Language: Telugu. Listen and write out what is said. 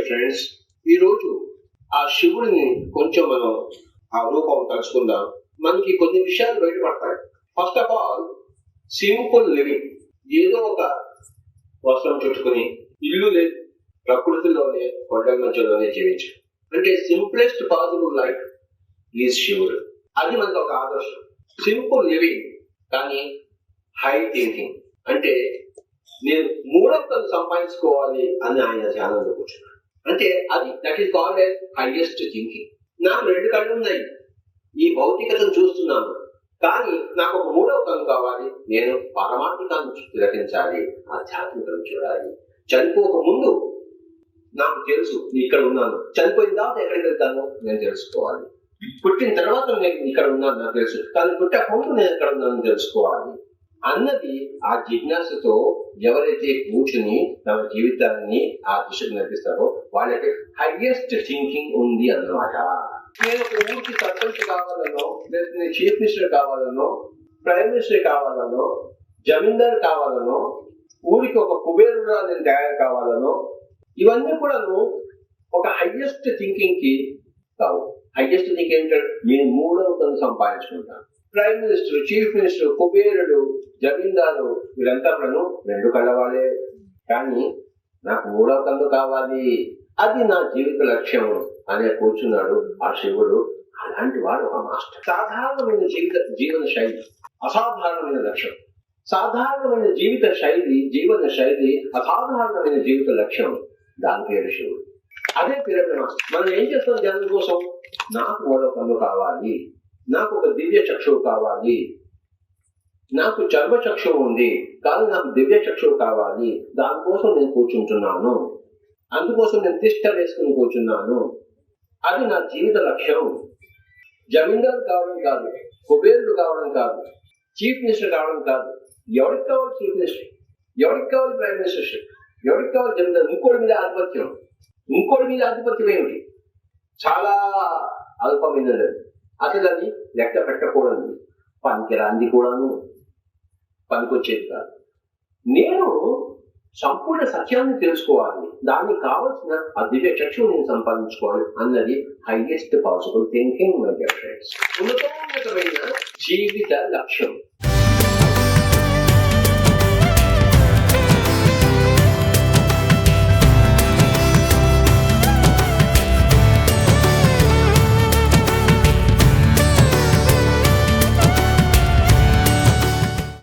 డియర్ ఫ్రెండ్స్, ఈరోజు ఆ శివుడిని కొంచెం మనం ఆ రూపం తలుచుకుందాం. మనకి కొన్ని విషయాలు బయటపడతాయి. First of all, simple living. ఏదో ఒక వస్త్రం చుట్టుకుని, ఇల్లు లేదు, ప్రకృతిలోనే కొండల మధ్యలోనే జీవించడం అంటే సింప్లెస్ట్ పాసిబుల్ లైఫ్ ఈజ్ శివుడు. అది మనకు ఒక ఆదర్శం. సింపుల్ లివింగ్ కానీ హై థింకింగ్, అంటే నేను మూడొక్కలు సంపాదించుకోవాలి అని ఆయన ధ్యానంలో కూర్చున్నాడు. అంటే అది that is called as highest thinking. నాకు 2 కళ్ళు ఉన్నాయి, ఈ భౌతికతను చూస్తున్నాను, కానీ నాకు ఒక మూడవ కన్ను కావాలి. నేను పరమాత్మికాన్ని తిలకించాలి, ఆధ్యాత్మికను చూడాలి. చనిపోక ముందు నాకు తెలుసు ఇక్కడ ఉన్నాను, చనిపోయిన తర్వాత ఎక్కడికి వెళ్తాను నేను తెలుసుకోవాలి. పుట్టిన తర్వాత నేను ఇక్కడ ఉన్నాను నాకు తెలుసు, కానీ పుట్టక ముందు నేను ఎక్కడ ఉన్నాను తెలుసుకోవాలి అన్నది ఆ జిజ్ఞాసతో ఎవరైతే కూర్చుని తమ జీవితాన్ని ఆ దిశకు నడిపిస్తారో వాళ్ళకి హైయెస్ట్ థింకింగ్ ఉంది అన్నమాట. నేను ఒక ఊరికి సర్పంచ్ కావాలనో, లేదా నేను చీఫ్ మినిస్టర్ కావాలనో, ప్రైమ్ మినిస్టర్ కావాలనో, జమీందార్ కావాలనో, ఊరికి ఒక కుబేరుగా నేను తయారు కావాలనో, ఇవన్నీ కూడాను ఒక హైయెస్ట్ థింకింగ్ కి కావు. హైయెస్ట్ థింకింగ్ ఏంటంటే నేను మూడవ కన్ను సంపాదించుకుంటాను. ప్రైమ్ మినిస్టర్, చీఫ్ మినిస్టర్, కుబేరుడు, జమీందారు వీరంతా కూడాను 2 కళ్ళ వాళ్ళే, కానీ నాకు మూడవ కన్ను కావాలి, అది నా జీవిత లక్ష్యం అనే కూర్చున్నాడు ఆ శివుడు. అలాంటి వాడు ఒక మాస్టర్. సాధారణమైన జీవన శైలి, అసాధారణమైన లక్ష్యం. సాధారణమైన జీవన శైలి, అసాధారణమైన జీవిత లక్ష్యం, దాని పేరు శివుడు. అదే పిరమిడ్ మాస్టర్. మనం ఏం చేస్తాం జనం కోసం? నాకు మూడవ కన్ను కావాలి, నాకు ఒక దివ్య చక్షువు కావాలి, నాకు చర్మ చక్షువు ఉంది కానీ నాకు దివ్య చక్షువు కావాలి, దానికోసం నేను కూర్చుంటున్నాను, అందుకోసం నేను తిష్ట వేసుకుని కూర్చున్నాను, అది నా జీవిత లక్ష్యం. జమీందారు కావడం కాదు, కుబేరుడు కావడం కాదు, చీఫ్ మినిస్టర్ కావడం కాదు. ఎవరికి కావాలి చీఫ్ మినిస్టర్, ఎవరికి కావాలి ప్రైమ్ మినిస్టర్షిప్, ఎవరికి కావాలి జమీందారు? ఇంకోటి మీద ఆధిపత్యం ఏమిటి? చాలా అల్పమైనది, అసలు అది లెక్క పెట్టకూడదు, పనికిరాంది కూడాను, పనికొచ్చేది కాదు. నేను సంపూర్ణ సత్యాన్ని తెలుసుకోవాలి, దానికి కావలసిన ఆ దివ్య చక్షువు నేను సంపాదించుకోవాలి అన్నది highest possible thinking my dear friends. ఉన్నతమైన జీవిత లక్ష్యం.